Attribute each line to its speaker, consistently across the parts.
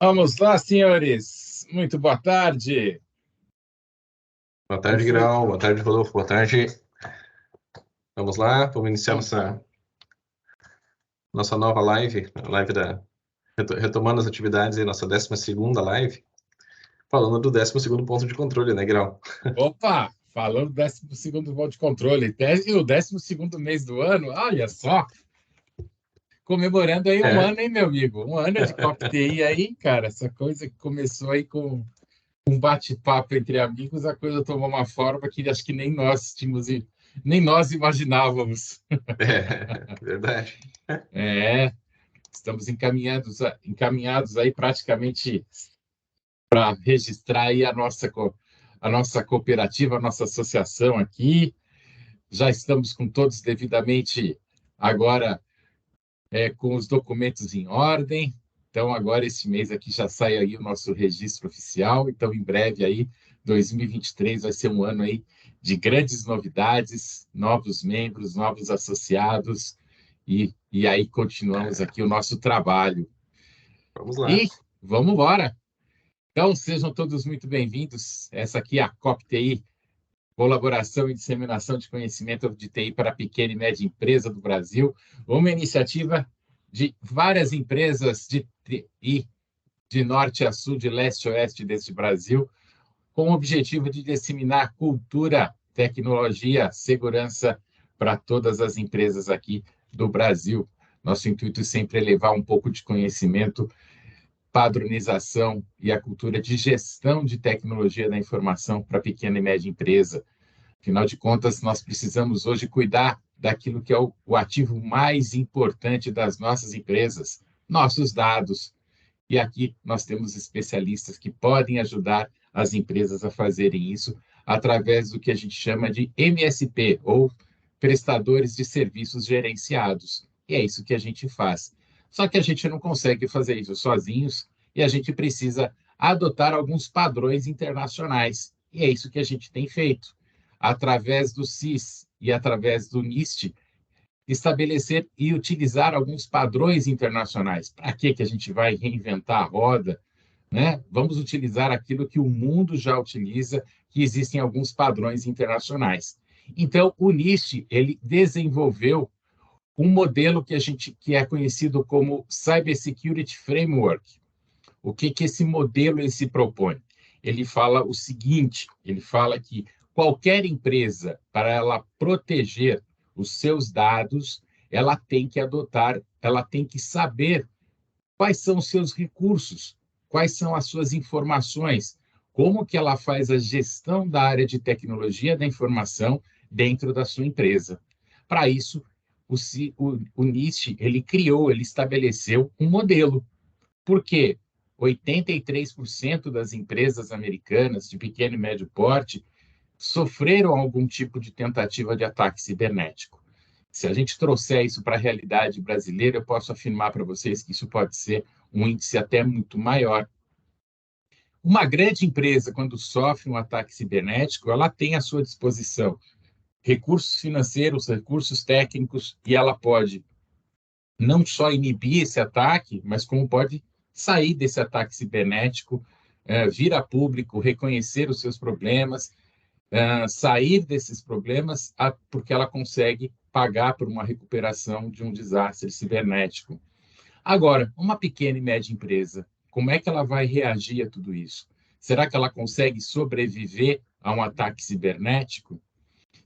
Speaker 1: Vamos lá, senhores. Muito boa tarde.
Speaker 2: Boa tarde, Grau. Boa tarde, Rodolfo. Boa tarde. Vamos lá, vamos iniciar nossa nova live, retomando as atividades em nossa 12ª live, falando do 12º ponto de controle, né, Grau?
Speaker 1: Opa, falando do 12º ponto de controle. E o 12º mês do ano, olha só. Comemorando aí um ano, hein, meu amigo? Um ano de CopTI aí, cara. Essa coisa que começou aí com um bate-papo entre amigos, a coisa tomou uma forma que acho que nem nós imaginávamos.
Speaker 2: Verdade.
Speaker 1: Estamos encaminhados aí praticamente para registrar aí a nossa cooperativa, a nossa associação aqui. Já estamos com todos devidamente agora com os documentos em ordem. Então, agora, esse mês aqui já sai aí o nosso registro oficial. Então, em breve aí, 2023 vai ser um ano aí de grandes novidades, novos membros, novos associados, e aí continuamos aqui o nosso trabalho.
Speaker 2: Vamos lá.
Speaker 1: E vamos embora. Então, sejam todos muito bem-vindos. Essa aqui é a CopTI, Colaboração e Disseminação de Conhecimento de TI para a Pequena e Média Empresa do Brasil, uma iniciativa de várias empresas de TI, de norte a sul, de leste a oeste deste Brasil, com o objetivo de disseminar cultura, tecnologia, segurança para todas as empresas aqui do Brasil. Nosso intuito sempre é levar um pouco de conhecimento, padronização e a cultura de gestão de tecnologia da informação para a pequena e média empresa. Afinal de contas, nós precisamos hoje cuidar daquilo que é o ativo mais importante das nossas empresas, nossos dados. E aqui nós temos especialistas que podem ajudar as empresas a fazerem isso através do que a gente chama de MSP, ou prestadores de serviços gerenciados. E é isso que a gente faz. Só que a gente não consegue fazer isso sozinhos e a gente precisa adotar alguns padrões internacionais. E é isso que a gente tem feito. Através do CIS e através do NIST, estabelecer e utilizar alguns padrões internacionais. Para que a gente vai reinventar a roda? Né? Vamos utilizar aquilo que o mundo já utiliza, que existem alguns padrões internacionais. Então, o NIST ele desenvolveu um modelo que é conhecido como Cybersecurity Framework. O que esse modelo ele se propõe? Ele fala o seguinte, ele fala que qualquer empresa, para ela proteger os seus dados, ela tem que saber quais são os seus recursos, quais são as suas informações, como que ela faz a gestão da área de tecnologia da informação dentro da sua empresa. Para isso, o NIST, ele estabeleceu um modelo. Por quê? 83% das empresas americanas de pequeno e médio porte sofreram algum tipo de tentativa de ataque cibernético. Se a gente trouxer isso para a realidade brasileira, eu posso afirmar para vocês que isso pode ser um índice até muito maior. Uma grande empresa, quando sofre um ataque cibernético, ela tem à sua disposição recursos financeiros, recursos técnicos, e ela pode não só inibir esse ataque, mas como pode sair desse ataque cibernético, vir a público, reconhecer os seus problemas, sair desses problemas, porque ela consegue pagar por uma recuperação de um desastre cibernético. Agora, uma pequena e média empresa, como é que ela vai reagir a tudo isso? Será que ela consegue sobreviver a um ataque cibernético?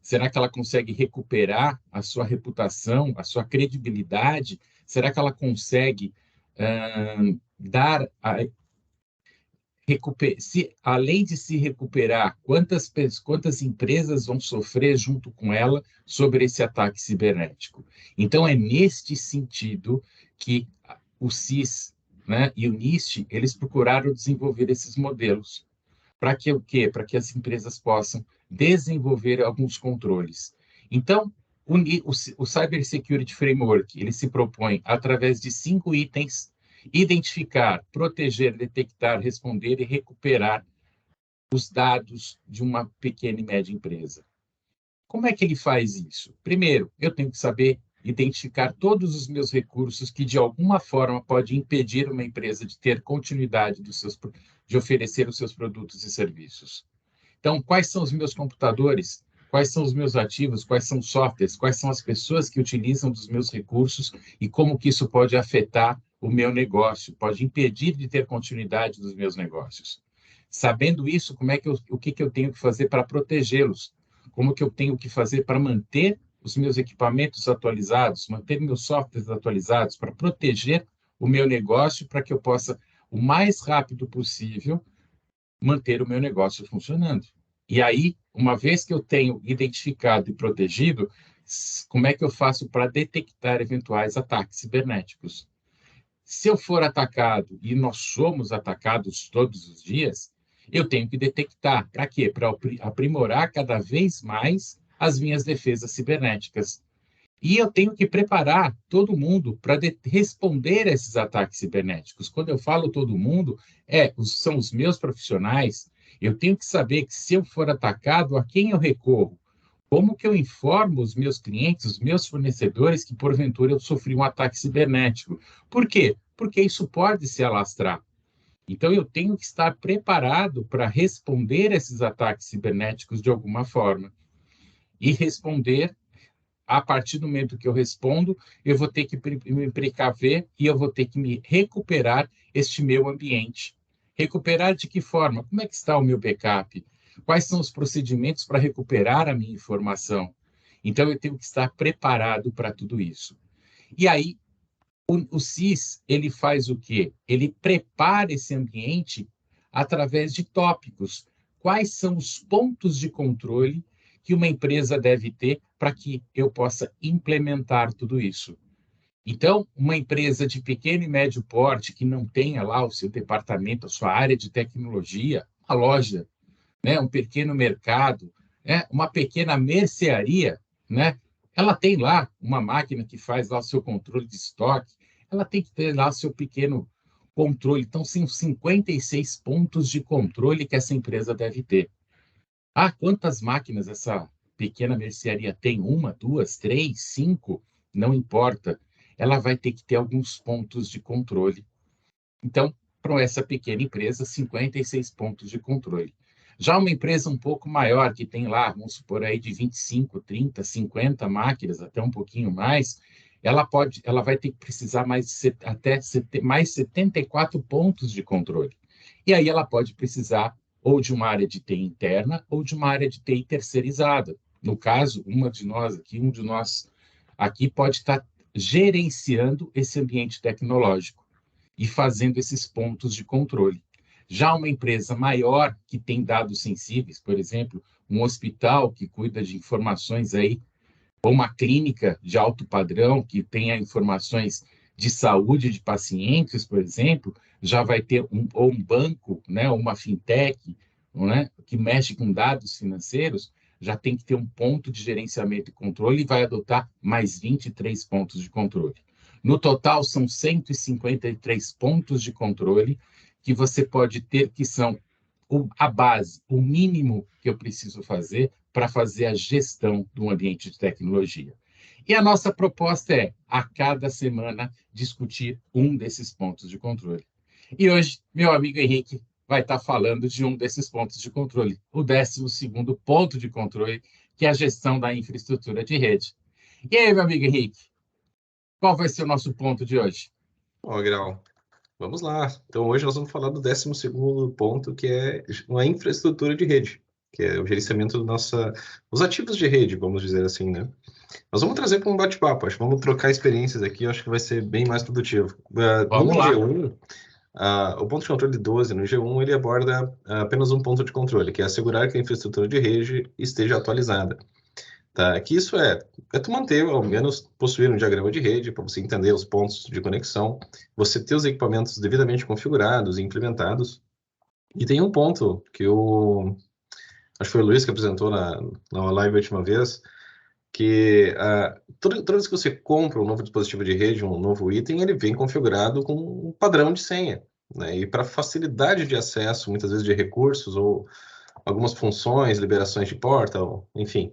Speaker 1: Será que ela consegue recuperar a sua reputação, a sua credibilidade? Será que ela consegue além de se recuperar, quantas empresas vão sofrer junto com ela sobre esse ataque cibernético? Então, é neste sentido que o CIS, né, e o NIST, eles procuraram desenvolver esses modelos. Para que o quê? Para que as empresas possam desenvolver alguns controles. Então, o Cyber Security Framework, ele se propõe, através de 5 itens, identificar, proteger, detectar, responder e recuperar os dados de uma pequena e média empresa. Como é que ele faz isso? Primeiro, eu tenho que saber identificar todos os meus recursos que, de alguma forma, podem impedir uma empresa de ter continuidade de oferecer os seus produtos e serviços. Então, quais são os meus computadores? Quais são os meus ativos? Quais são os softwares? Quais são as pessoas que utilizam dos meus recursos e como que isso pode afetar o meu negócio, pode impedir de ter continuidade dos meus negócios? Sabendo isso, o que eu tenho que fazer para protegê-los? Como que eu tenho que fazer para manter os meus equipamentos atualizados, manter meus softwares atualizados, para proteger o meu negócio, para que eu possa, o mais rápido possível, manter o meu negócio funcionando. E aí, uma vez que eu tenho identificado e protegido, como é que eu faço para detectar eventuais ataques cibernéticos? Se eu for atacado, e nós somos atacados todos os dias, eu tenho que detectar. Para quê? Para aprimorar cada vez mais as minhas defesas cibernéticas. E eu tenho que preparar todo mundo para responder a esses ataques cibernéticos. Quando eu falo todo mundo, são os meus profissionais. Eu tenho que saber que se eu for atacado, a quem eu recorro? Como que eu informo os meus clientes, os meus fornecedores, que porventura eu sofri um ataque cibernético? Por quê? Porque isso pode se alastrar. Então, eu tenho que estar preparado para responder a esses ataques cibernéticos de alguma forma. E responder, a partir do momento que eu respondo, eu vou ter que me precaver e eu vou ter que me recuperar este meu ambiente. Recuperar de que forma? Como é que está o meu backup? Quais são os procedimentos para recuperar a minha informação? Então, eu tenho que estar preparado para tudo isso. E aí, o CIS, ele faz o quê? Ele prepara esse ambiente através de tópicos. Quais são os pontos de controle que uma empresa deve ter para que eu possa implementar tudo isso? Então, uma empresa de pequeno e médio porte que não tenha lá o seu departamento, a sua área de tecnologia, uma loja, né, um pequeno mercado, né, uma pequena mercearia, né, ela tem lá uma máquina que faz lá o seu controle de estoque, ela tem que ter lá o seu pequeno controle. Então, são 56 pontos de controle que essa empresa deve ter. Ah, quantas máquinas essa pequena mercearia tem? Uma, duas, três, cinco? Não importa. Ela vai ter que ter alguns pontos de controle. Então, para essa pequena empresa, 56 pontos de controle. Já uma empresa um pouco maior, que tem lá, vamos supor aí de 25, 30, 50 máquinas, até um pouquinho mais, ela vai ter que precisar mais 74 pontos de controle. E aí ela pode precisar ou de uma área de TI interna ou de uma área de TI terceirizada. No caso, um de nós aqui pode estar gerenciando esse ambiente tecnológico e fazendo esses pontos de controle. Já uma empresa maior, que tem dados sensíveis, por exemplo, um hospital que cuida de informações aí, ou uma clínica de alto padrão que tenha informações de saúde de pacientes, por exemplo, já vai ter ou um banco, né, ou uma fintech, né, que mexe com dados financeiros, já tem que ter um ponto de gerenciamento e controle e vai adotar mais 23 pontos de controle. No total, são 153 pontos de controle que você pode ter, que são a base, o mínimo que eu preciso fazer para fazer a gestão do ambiente de tecnologia. E a nossa proposta é, a cada semana, discutir um desses pontos de controle. E hoje, meu amigo Henrique vai estar falando de um desses pontos de controle, o 12º ponto de controle, que é a gestão da infraestrutura de rede. E aí, meu amigo Henrique, qual vai ser o nosso ponto de hoje?
Speaker 2: Ó, Grau, vamos lá. Então, hoje nós vamos falar do 12º ponto, que é uma infraestrutura de rede, que é o gerenciamento dos ativos de rede, vamos dizer assim, né? Nós vamos trazer para um bate-papo, acho que vamos trocar experiências aqui, eu acho que vai ser bem mais produtivo.
Speaker 1: Vamos
Speaker 2: No
Speaker 1: lá.
Speaker 2: G1, o ponto de controle 12, no G1, ele aborda apenas um ponto de controle, que é assegurar que a infraestrutura de rede esteja atualizada. Tá? Que isso é tu manter, ao menos, possuir um diagrama de rede, para você entender os pontos de conexão, você ter os equipamentos devidamente configurados e implementados. E tem um ponto que acho que foi o Luiz que apresentou na live a última vez, que toda vez que você compra um novo dispositivo de rede, um novo item, ele vem configurado com um padrão de senha, né? E para facilidade de acesso, muitas vezes de recursos ou algumas funções, liberações de porta, enfim,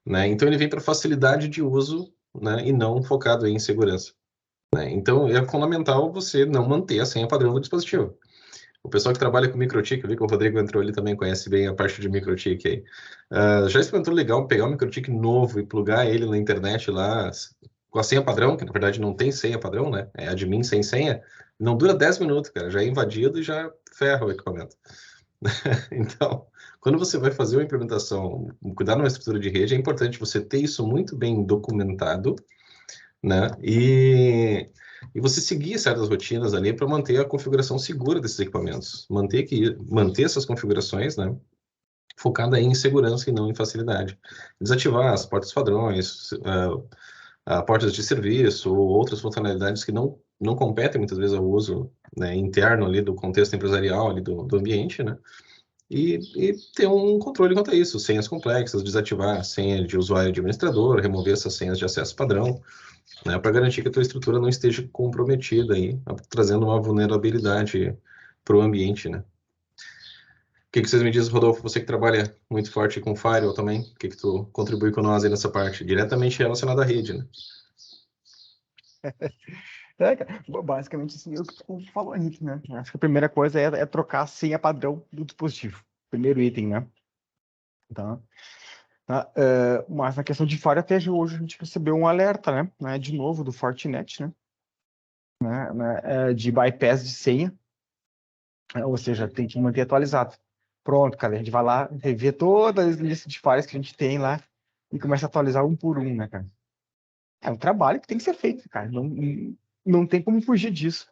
Speaker 2: né? Então ele vem para facilidade de uso né, e não focado em segurança, né? Então, é fundamental você não manter a senha padrão do dispositivo. O pessoal que trabalha com microtik, eu vi que o Rodrigo entrou, ele também conhece bem a parte de microtik aí. Já experimentou legal pegar um microtik novo e plugar ele na internet lá com a senha padrão, que na verdade não tem senha padrão, né? É admin sem senha. Não dura 10 minutos, cara. Já é invadido e já ferra o equipamento. Então, quando você vai fazer uma implementação, cuidar numa estrutura de rede, é importante você ter isso muito bem documentado, né? E você seguir certas rotinas ali para manter a configuração segura desses equipamentos. Manter essas configurações, né? Focada em segurança e não em facilidade. Desativar as portas padrões, portas de serviço ou outras funcionalidades que não competem muitas vezes ao uso, né, interno ali do contexto empresarial ali do ambiente, né? E ter um controle quanto a isso, senhas complexas, desativar a senha de usuário e de administrador, remover essas senhas de acesso padrão, né, para garantir que a tua estrutura não esteja comprometida aí, trazendo uma vulnerabilidade para o ambiente, né? O que vocês me dizem, Rodolfo? Você que trabalha muito forte com Firewall também, o que tu contribui com nós aí nessa parte? Diretamente relacionada à rede, né?
Speaker 3: Cara, basicamente, assim, o que tu falou, Henrique, né? Acho que a primeira coisa é trocar a senha padrão do dispositivo. Primeiro item, né? Tá? Mas na questão de falha, até hoje a gente recebeu um alerta, né? De novo, do Fortinet, né? De bypass de senha, ou seja, tem que manter atualizado. Pronto, cara, a gente vai lá, rever toda a lista de falhas que a gente tem lá e começa a atualizar um por um, né, cara? É um trabalho que tem que ser feito, cara. Não tem como fugir disso.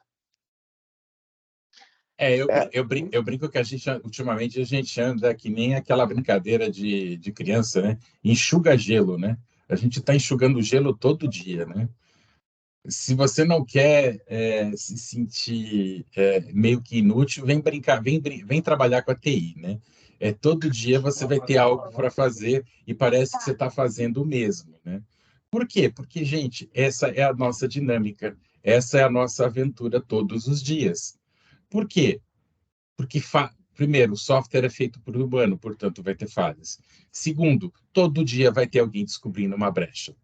Speaker 1: Eu brinco que ultimamente, a gente anda que nem aquela brincadeira de criança, né? Enxuga gelo, né? A gente está enxugando gelo todo dia, né? Se você não quer se sentir meio que inútil, vem brincar, vem trabalhar com a TI, né? Todo dia você vai ter algo para fazer e parece que você está fazendo o mesmo, né? Por quê? Porque, gente, essa é a nossa dinâmica, essa é a nossa aventura todos os dias. Por quê? Porque, primeiro, o software é feito por humano, portanto, vai ter falhas. Segundo, todo dia vai ter alguém descobrindo uma brecha,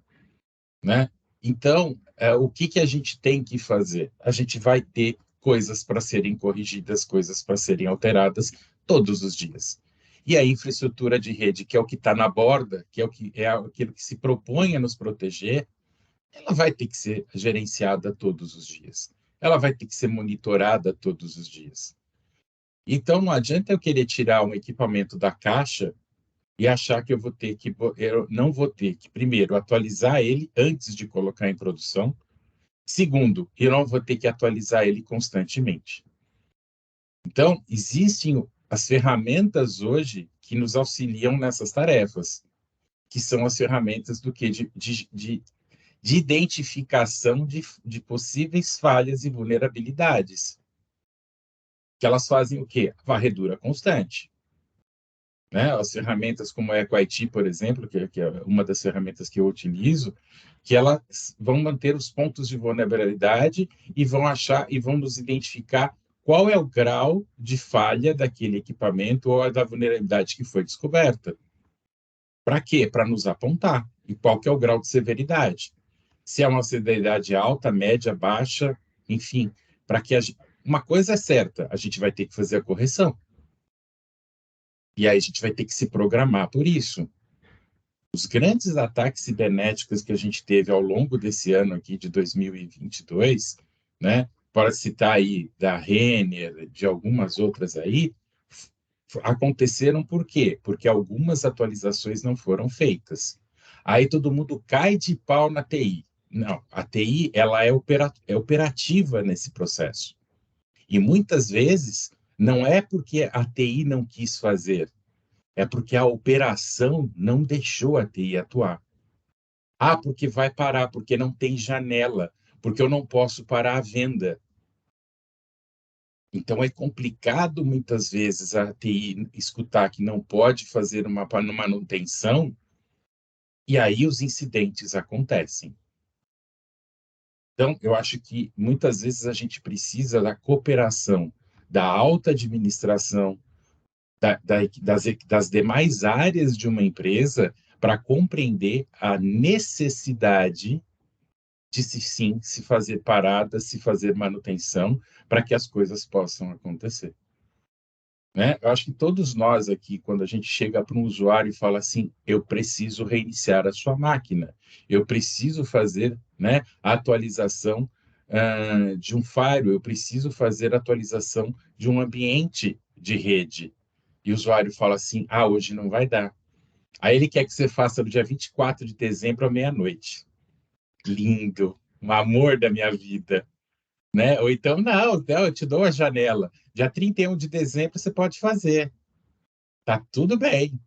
Speaker 1: né? Então, o que a gente tem que fazer? A gente vai ter coisas para serem corrigidas, coisas para serem alteradas todos os dias. E a infraestrutura de rede, que é o que está na borda, que é aquilo que se propõe a nos proteger, ela vai ter que ser gerenciada todos os dias. Ela vai ter que ser monitorada todos os dias. Então, não adianta eu querer tirar um equipamento da caixa e achar que eu não vou ter que, primeiro, atualizar ele antes de colocar em produção. Segundo, eu não vou ter que atualizar ele constantemente. Então, existem as ferramentas hoje que nos auxiliam nessas tarefas, que são as ferramentas de identificação de possíveis falhas e vulnerabilidades, que elas fazem o quê? Varredura constante. Né? As ferramentas como a EcoIT, por exemplo, que é uma das ferramentas que eu utilizo, que elas vão manter os pontos de vulnerabilidade e vão achar e vão nos identificar qual é o grau de falha daquele equipamento ou da vulnerabilidade que foi descoberta. Para quê? Para nos apontar. E qual que é o grau de severidade? Se é uma severidade alta, média, baixa, enfim, para que uma coisa é certa, a gente vai ter que fazer a correção. E aí a gente vai ter que se programar por isso. Os grandes ataques cibernéticos que a gente teve ao longo desse ano aqui de 2022, né, para citar aí da Renner, de algumas outras aí, aconteceram por quê? Porque algumas atualizações não foram feitas. Aí todo mundo cai de pau na TI. Não, a TI ela é operativa nesse processo. E muitas vezes não é porque a TI não quis fazer, é porque a operação não deixou a TI atuar. Ah, porque vai parar, porque não tem janela, porque eu não posso parar a venda. Então é complicado muitas vezes a TI escutar que não pode fazer uma manutenção e aí os incidentes acontecem. Então, eu acho que muitas vezes a gente precisa da cooperação da alta administração, das demais áreas de uma empresa para compreender a necessidade de sim se fazer paradas, se fazer manutenção, para que as coisas possam acontecer. Né? Eu acho que todos nós aqui, quando a gente chega para um usuário e fala assim, eu preciso reiniciar a sua máquina, eu preciso fazer, né, a atualização de um firewall, eu preciso fazer a atualização de um ambiente de rede. E o usuário fala assim, hoje não vai dar. Aí ele quer que você faça no dia 24 de dezembro à meia-noite. Lindo, um amor da minha vida. Né? Ou então, não, eu te dou a janela. Dia 31 de dezembro você pode fazer. Tá tudo bem,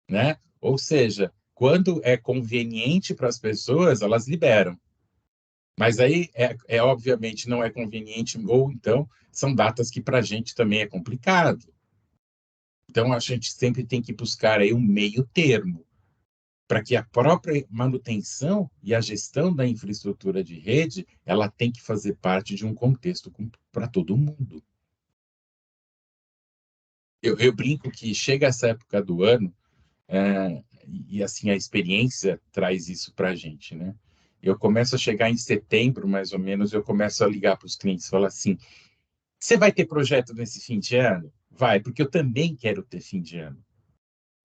Speaker 1: né? Ou seja, quando é conveniente para as pessoas, elas liberam. Mas aí, obviamente, não é conveniente, ou então são datas que para a gente também é complicado. Então, a gente sempre tem que buscar aí um meio termo, para que a própria manutenção e a gestão da infraestrutura de rede, ela tem que fazer parte de um contexto para todo mundo. Eu brinco que chega essa época do ano, e assim a experiência traz isso para a gente, né? Eu começo a chegar em setembro, mais ou menos, eu começo a ligar para os clientes e falar assim, você vai ter projeto nesse fim de ano? Vai, porque eu também quero ter fim de ano.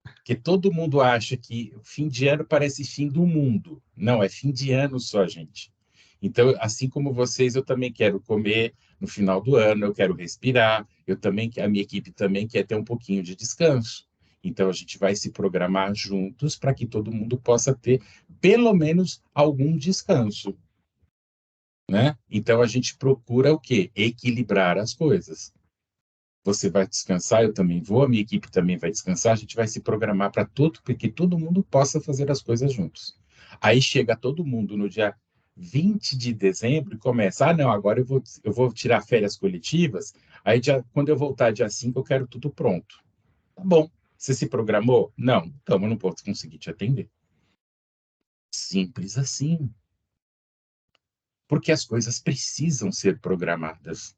Speaker 1: Porque todo mundo acha que fim de ano parece fim do mundo. Não, é fim de ano só, gente. Então, assim como vocês, eu também quero comer no final do ano, eu quero respirar, a minha equipe também quer ter um pouquinho de descanso. Então, a gente vai se programar juntos para que todo mundo possa ter pelo menos algum descanso, né? Então, a gente procura o quê? Equilibrar as coisas. Você vai descansar, eu também vou, a minha equipe também vai descansar, a gente vai se programar para que todo mundo possa fazer as coisas juntos. Aí chega todo mundo no dia 20 de dezembro e começa, não, agora eu vou tirar férias coletivas, aí quando eu voltar dia 5 eu quero tudo pronto. Tá bom, você se programou? Não, então eu não posso conseguir te atender. Simples assim. Porque as coisas precisam ser programadas.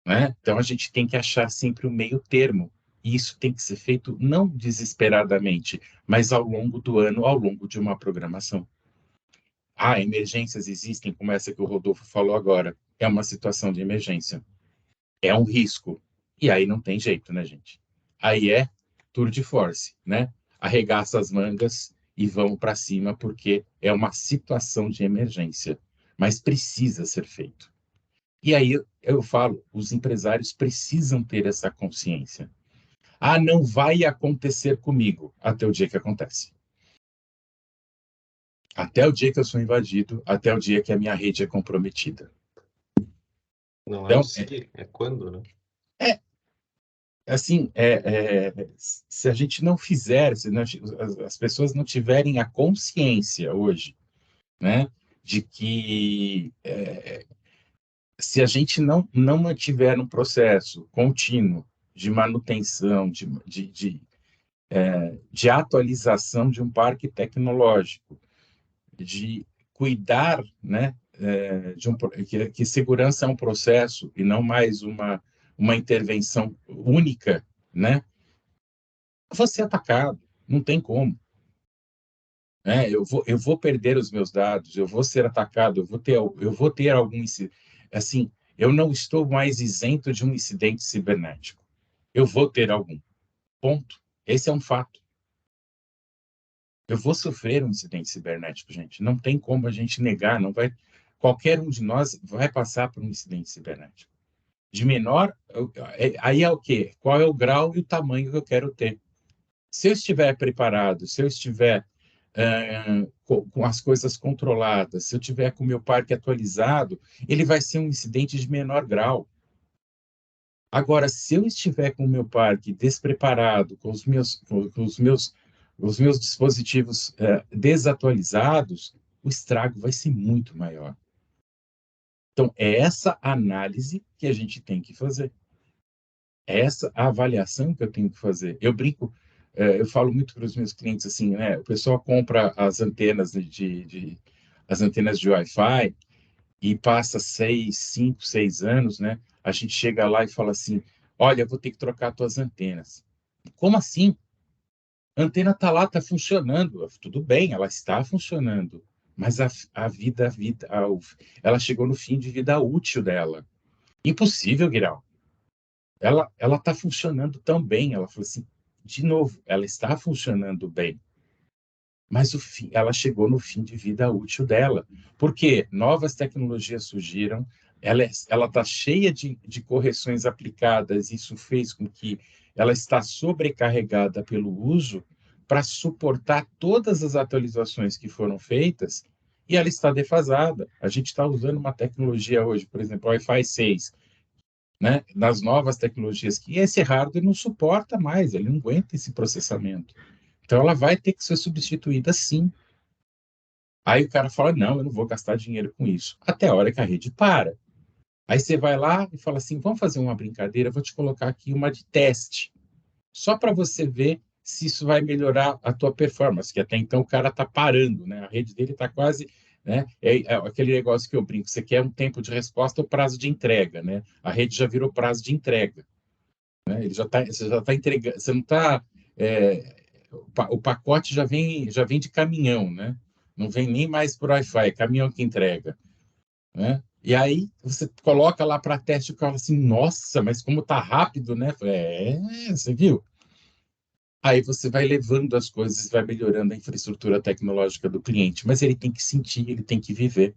Speaker 1: Né? Então, a gente tem que achar sempre o meio termo. E isso tem que ser feito não desesperadamente, mas ao longo do ano, ao longo de uma programação. Emergências existem, como essa que o Rodolfo falou agora. É uma situação de emergência. É um risco. E aí não tem jeito, né, gente? Aí é tour de force, né? Arregaça as mangas e vão para cima, porque é uma situação de emergência. Mas precisa ser feito. E aí eu falo, os empresários precisam ter essa consciência. Não vai acontecer comigo até o dia que acontece. Até o dia que eu sou invadido, até o dia que a minha rede é comprometida.
Speaker 2: Não é
Speaker 1: Então,
Speaker 2: o se, é quando, né?
Speaker 1: Assim, se a gente não fizer, se não, as pessoas não tiverem a consciência hoje, né, de que se a gente não mantiver um processo contínuo de manutenção, de atualização de um parque tecnológico, de cuidar, né, que segurança é um processo e não mais uma intervenção única, né, vou ser atacado, não tem como. Né? Eu vou perder os meus dados, eu vou ser atacado, eu vou ter algum assim, eu não estou mais isento de um incidente cibernético. Eu vou ter algum. Ponto. Esse é um fato. Eu vou sofrer um incidente cibernético, gente. Não tem como a gente negar, não vai. Qualquer um de nós vai passar por um incidente cibernético. De menor, aí é o quê? Qual é o grau e o tamanho que eu quero ter? Se eu estiver preparado, se eu estiver com as coisas controladas, se eu tiver com o meu parque atualizado, ele vai ser um incidente de menor grau. Agora, se eu estiver com o meu parque despreparado, com os meus dispositivos desatualizados, o estrago vai ser muito maior. Então, é essa análise que a gente tem que fazer. É essa a avaliação que eu tenho que fazer. Eu brinco, eu falo muito para os meus clientes assim, né? O pessoal compra as antenas as antenas de Wi-Fi e passa 6, 5, 6 anos, né? A gente chega lá e fala assim, olha, eu vou ter que trocar tuas antenas. Como assim? A antena está lá, está funcionando. Tudo bem, ela está funcionando, mas ela chegou no fim de vida útil dela. Impossível, Guirão. Ela está funcionando tão bem. Ela falou assim, de novo, ela está funcionando bem. Mas ela chegou no fim de vida útil dela. Porque novas tecnologias surgiram, ela está cheia de correções aplicadas, isso fez com que ela está sobrecarregada pelo uso para suportar todas as atualizações que foram feitas, e ela está defasada. A gente está usando uma tecnologia hoje, por exemplo, o Wi-Fi 6, né, nas novas tecnologias, que esse hardware não suporta mais, ele não aguenta esse processamento. Então, ela vai ter que ser substituída, sim. Aí o cara fala, não, eu não vou gastar dinheiro com isso. Até a hora que a rede para. Aí você vai lá e fala assim, vamos fazer uma brincadeira, vou te colocar aqui uma de teste, só para você ver se isso vai melhorar a tua performance, que até então o cara está parando, né? A rede dele está quase... Né? É aquele negócio que eu brinco, você quer um tempo de resposta ou prazo de entrega, né? A rede já virou prazo de entrega. Né? Você já está entregando, você não está... o pacote já vem de caminhão, né? Não vem nem mais por Wi-Fi, é caminhão que entrega, né? E aí você coloca lá para teste e fala assim, nossa, mas como tá rápido, né? Você viu? Aí você vai levando as coisas, vai melhorando a infraestrutura tecnológica do cliente, mas ele tem que sentir, ele tem que viver.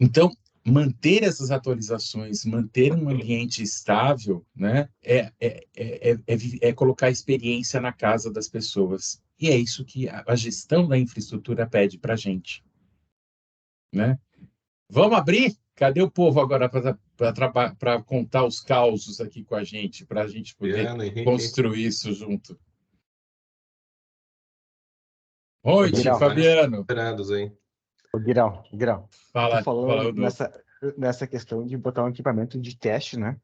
Speaker 1: Então, manter essas atualizações, manter um ambiente estável, né, é colocar a experiência na casa das pessoas. E é isso que a gestão da infraestrutura pede para a gente. Né? Vamos abrir? Cadê o povo agora para contar os causos aqui com a gente, para a gente poder construir isso junto? Oi, Fabiano.
Speaker 3: Guirão,
Speaker 1: Fala,
Speaker 3: tô falando nessa questão de botar um equipamento de teste, né?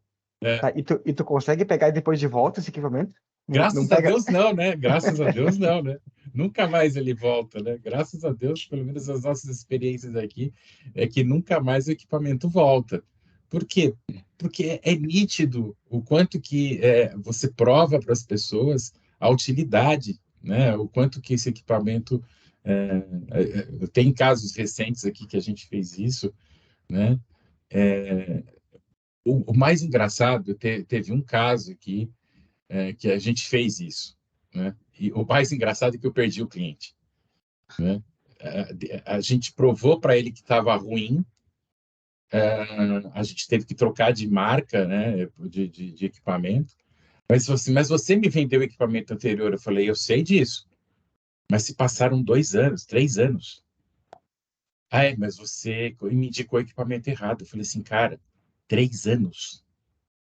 Speaker 3: Tá, e tu consegue pegar depois de volta esse equipamento?
Speaker 1: Graças a Deus não, né? Graças a Deus não, né? Nunca mais ele volta, né? Graças a Deus, pelo menos as nossas experiências aqui, é que nunca mais o equipamento volta. Por quê? Porque é nítido o quanto que você prova para as pessoas a utilidade, né? O quanto que esse equipamento... tem casos recentes aqui que a gente fez isso, né? O mais engraçado, teve um caso aqui que a gente fez isso, né? E o mais engraçado é que eu perdi o cliente, né? A gente provou para ele que estava ruim, a gente teve que trocar de marca, né, de equipamento, mas assim, mas você me vendeu o equipamento anterior, eu falei, eu sei disso, mas se passaram 2 anos, 3 anos. Mas você me indicou o equipamento errado. Eu falei assim, cara, 3 anos,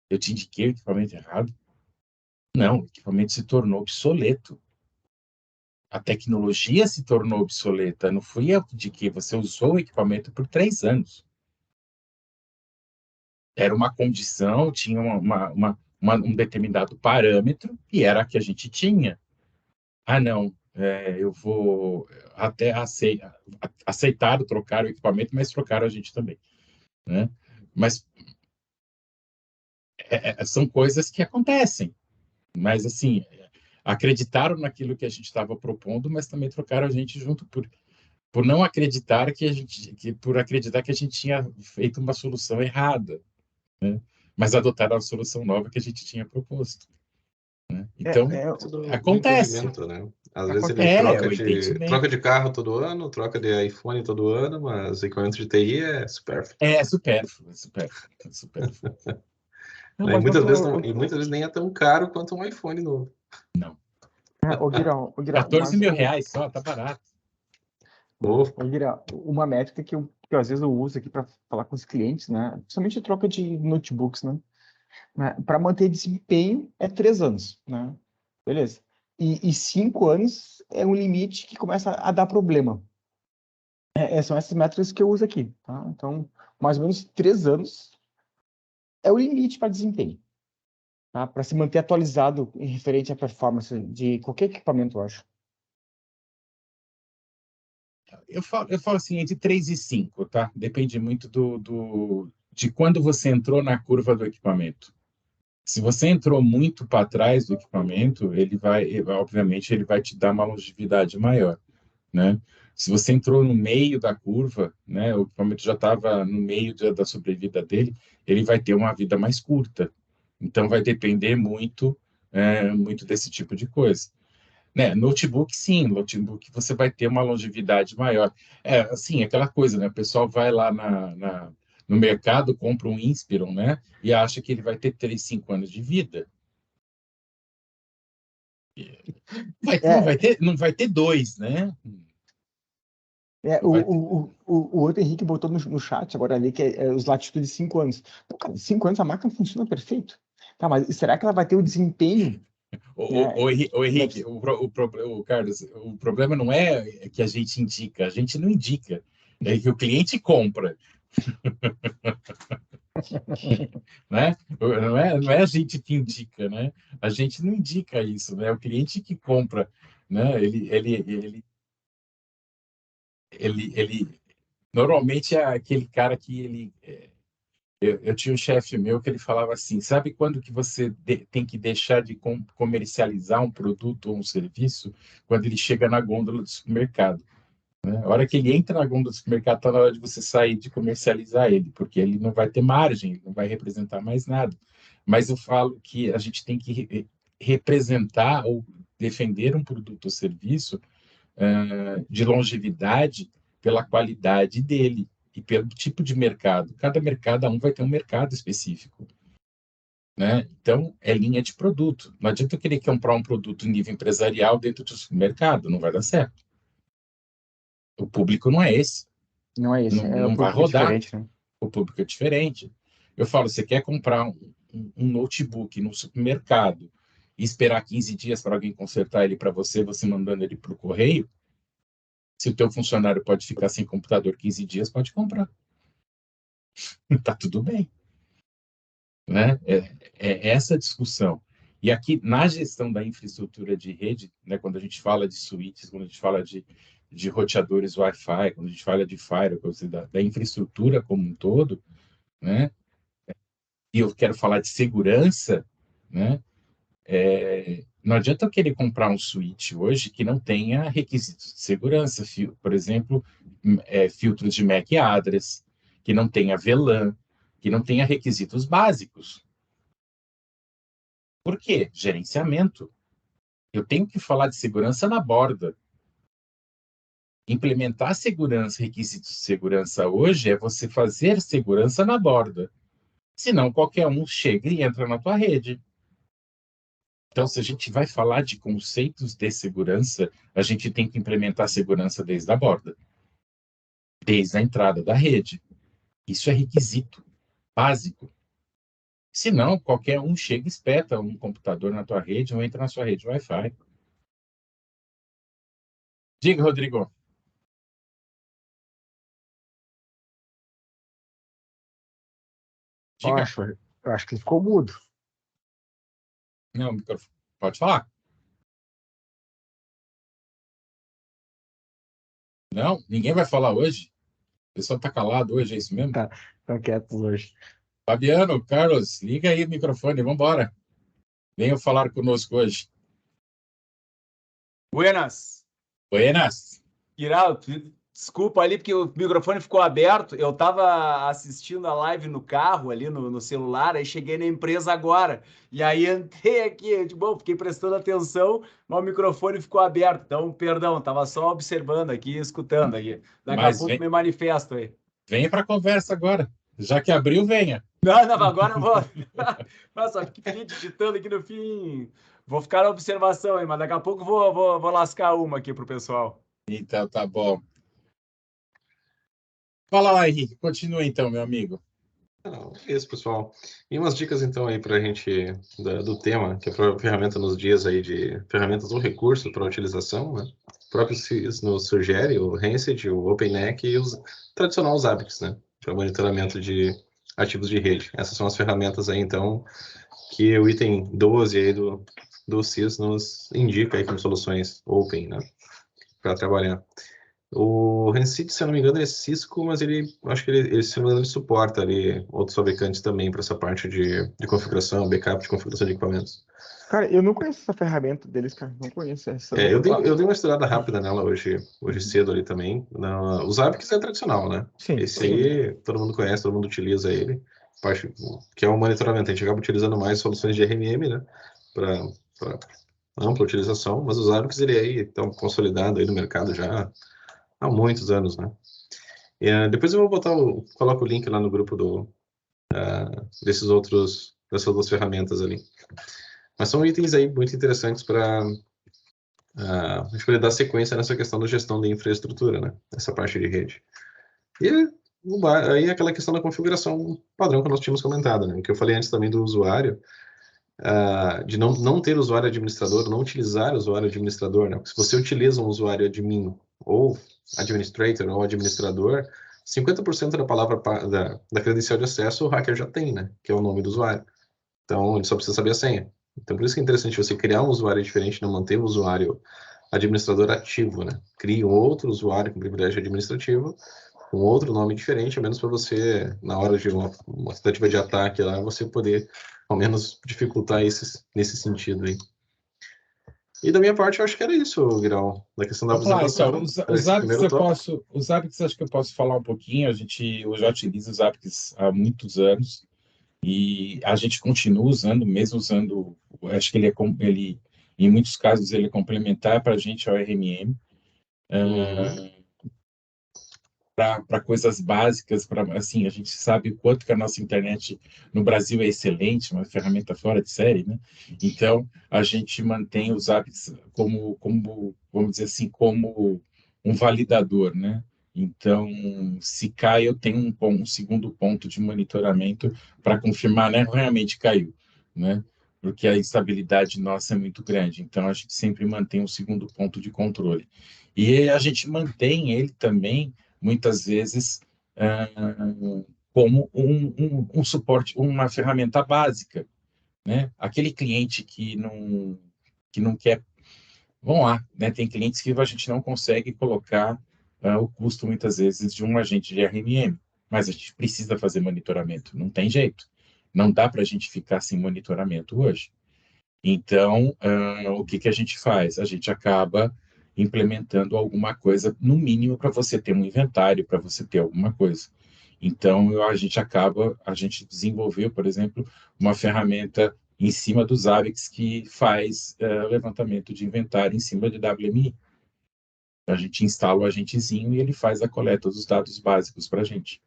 Speaker 1: eu te indiquei o equipamento errado? Não, o equipamento se tornou obsoleto. A tecnologia se tornou obsoleta. Não fui eu de que você usou o equipamento por 3 anos. Era uma condição, tinha um determinado parâmetro e era a que a gente tinha. Não, eu vou até aceitar trocar o equipamento, mas trocaram a gente também. Né? Mas são coisas que acontecem. Mas, assim, acreditaram naquilo que a gente estava propondo, mas também trocaram a gente junto por não acreditar por acreditar que a gente tinha feito uma solução errada, né? Mas adotaram a solução nova que a gente tinha proposto, né? Então, acontece.
Speaker 2: Né? Às vezes ele troca de carro todo ano, troca de iPhone todo ano, mas equipamento de TI é supérfluo.
Speaker 1: Supérfluo.
Speaker 2: Não, muitas vezes nem é tão caro quanto um iPhone novo.
Speaker 1: Não.
Speaker 3: Guirão,
Speaker 1: 14 mil reais só, tá barato.
Speaker 3: Guirão, uma métrica que eu às vezes eu uso aqui para falar com os clientes, né? Principalmente a troca de notebooks, né? Para manter desempenho é 3 anos, né? Beleza. E 5 anos é um limite que começa a dar problema. São essas métricas que eu uso aqui, tá? Então, mais ou menos 3 anos é o limite para desempenho, tá? Para se manter atualizado em referente à performance de qualquer equipamento, eu acho.
Speaker 1: Eu falo assim, entre 3 e 5, tá? Depende muito de quando você entrou na curva do equipamento. Se você entrou muito para trás do equipamento, obviamente, ele vai te dar uma longevidade maior, né? Se você entrou no meio da curva, né, o equipamento já estava no meio da sobrevida dele, ele vai ter uma vida mais curta. Então, vai depender muito, muito desse tipo de coisa. Né? Notebook, sim, notebook você vai ter uma longevidade maior. É, assim, aquela coisa, né? O pessoal vai lá no mercado, compra um Inspiron, né? E acha que ele vai ter 3, 5 anos de vida. Não vai ter 2, né?
Speaker 3: É,
Speaker 1: Não vai ter.
Speaker 3: o outro Henrique botou no chat agora ali que é os latitude de 5 anos. Pô, cara, 5 anos a máquina funciona perfeito. Tá, mas será que ela vai ter o desempenho, né?
Speaker 1: O Henrique, o Carlos, o problema não é que a gente indica, a gente não indica, é que o cliente compra, né? Não é a gente que indica, né? A gente não indica isso, né? É o cliente que compra, né? Ele normalmente é aquele cara que eu tinha um chefe meu que ele falava assim, sabe quando que você tem que deixar de comercializar um produto ou um serviço? Quando ele chega na gôndola do supermercado. Né? A hora que ele entra na gôndola do supermercado, está na hora de você sair de comercializar ele, porque ele não vai ter margem, ele não vai representar mais nada. Mas eu falo que a gente tem que representar ou defender um produto ou serviço de longevidade pela qualidade dele e pelo tipo de mercado. Cada um vai ter um mercado específico. Né? Então, é linha de produto. Não adianta eu querer comprar um produto em nível empresarial dentro do supermercado, não vai dar certo. O público não é esse.
Speaker 3: Não é esse,
Speaker 1: Não,
Speaker 3: é um
Speaker 1: não vai
Speaker 3: público
Speaker 1: rodar.
Speaker 3: diferente, né?
Speaker 1: O público é diferente. Eu falo, você quer comprar um notebook no supermercado e esperar 15 dias para alguém consertar ele para você, você mandando ele para o correio? Se o teu funcionário pode ficar sem computador 15 dias, pode comprar. Tá tudo bem. Né? É essa discussão. E aqui, na gestão da infraestrutura de rede, né, quando a gente fala de switches, quando a gente fala de roteadores Wi-Fi, quando a gente fala de firewall, da infraestrutura como um todo, né, e eu quero falar de segurança, né, não adianta eu querer comprar um switch hoje que não tenha requisitos de segurança, por exemplo, filtros de MAC address, que não tenha VLAN, que não tenha requisitos básicos. Por quê? Gerenciamento. Eu tenho que falar de segurança na borda. Implementar segurança, requisitos de segurança hoje é você fazer segurança na borda. Senão qualquer um chega e entra na tua rede. Então, se a gente vai falar de conceitos de segurança, a gente tem que implementar segurança desde a borda, desde a entrada da rede. Isso é requisito básico. Senão, qualquer um chega e espeta um computador na tua rede ou entra na sua rede Wi-Fi. Diga, Rodrigo.
Speaker 3: Eu
Speaker 1: Diga.
Speaker 3: acho, eu acho que ele ficou mudo.
Speaker 1: Não, pode falar. Não, ninguém vai falar hoje. O pessoal está calado hoje, é isso mesmo?
Speaker 3: Tá, estão quietos hoje.
Speaker 1: Fabiano, Carlos, liga aí o microfone, vamos embora. Venham falar conosco hoje.
Speaker 4: Buenas.
Speaker 1: Buenas.
Speaker 4: Irau, desculpa ali porque o microfone ficou aberto. Eu estava assistindo a live no carro ali no celular, aí cheguei na empresa agora. E aí entrei aqui, fiquei prestando atenção, mas o microfone ficou aberto. Então, perdão, estava só observando aqui, escutando aqui. Daqui a
Speaker 1: Mas
Speaker 4: pouco me manifesto aí.
Speaker 1: venha para a conversa agora. Já que abriu, venha.
Speaker 4: Não, agora eu vou. Nossa, fiquei digitando aqui no fim. Vou ficar na observação aí, mas daqui a pouco vou lascar uma aqui pro pessoal.
Speaker 1: Então, tá bom. Fala lá, Henrique. Continua então, meu amigo.
Speaker 2: É isso, pessoal. E umas dicas, então, aí para a gente, do tema, que a ferramenta nos dias aí de ferramentas ou recursos para utilização, né? O próprio CIS nos sugere o Rancid, o OpenNEC e os tradicionais Zabbix, né? Para monitoramento de ativos de rede. Essas são as ferramentas aí, então, que o item 12 aí do CIS nos indica aí como soluções open, né? Para trabalhar. O Rensit, se eu não me engano, é Cisco, mas acho que se não me engano, ele suporta ali outros fabricantes também para essa parte de configuração, backup de configuração de equipamentos.
Speaker 3: Cara, eu não conheço essa ferramenta deles, cara. Não conheço essa.
Speaker 2: Eu dei uma estudada rápida nela hoje cedo ali também. O Zabbix é tradicional, né?
Speaker 3: Sim.
Speaker 2: Esse aí todo mundo conhece, todo mundo utiliza ele. Que é um monitoramento. A gente acaba utilizando mais soluções de RMM, né? Para ampla utilização, mas o Zabbix ele aí está consolidado aí no mercado já há muitos anos, né? Depois eu vou coloco o link lá no grupo dessas outras ferramentas ali. Mas são itens aí muito interessantes para a gente poder dar sequência nessa questão da gestão da infraestrutura, né? Essa parte de rede. E aí aquela questão da configuração padrão que nós tínhamos comentado, né? O que eu falei antes também do usuário, de não ter usuário administrador, não utilizar usuário administrador, né? Porque se você utiliza um usuário admin ou administrator ou administrador, 50% da palavra da credencial de acesso o hacker já tem, né? Que é o nome do usuário. Então, ele só precisa saber a senha. Então, por isso que é interessante você criar um usuário diferente, não manter o usuário administrador ativo, né? Crie um outro usuário com privilégio administrativo, com outro nome diferente, ao menos para você, na hora de uma tentativa de ataque lá, você poder, ao menos, dificultar nesse sentido aí. E da minha parte, eu acho que era isso, Guirão, da questão da apresentação.
Speaker 1: Os hábitos acho que eu posso falar um pouquinho. Eu já utilizo os hábitos há muitos anos e a gente continua usando, mesmo usando, acho que ele em muitos casos ele é complementar para a gente ao RMM. Para coisas básicas, assim, a gente sabe o quanto que a nossa internet no Brasil é excelente, uma ferramenta fora de série, né? Então, a gente mantém os hábitos como vamos dizer assim, como um validador, né? Então, se cai, eu tenho um segundo ponto de monitoramento para confirmar, né? Realmente caiu, né? Porque a instabilidade nossa é muito grande. Então, a gente sempre mantém um segundo ponto de controle. E a gente mantém ele também muitas vezes como um suporte, uma ferramenta básica, né? Aquele cliente que não quer, vamos lá, né? Tem clientes que a gente não consegue colocar o custo muitas vezes de um agente de RMM, mas a gente precisa fazer monitoramento, não tem jeito, não dá para a gente ficar sem monitoramento hoje. Então, o que a gente faz? A gente acaba implementando alguma coisa, no mínimo, para você ter um inventário, para você ter alguma coisa. Então, a gente desenvolveu, por exemplo, uma ferramenta em cima do Zabbix que faz levantamento de inventário em cima de WMI. A gente instala o agentezinho e ele faz a coleta dos dados básicos para a gente.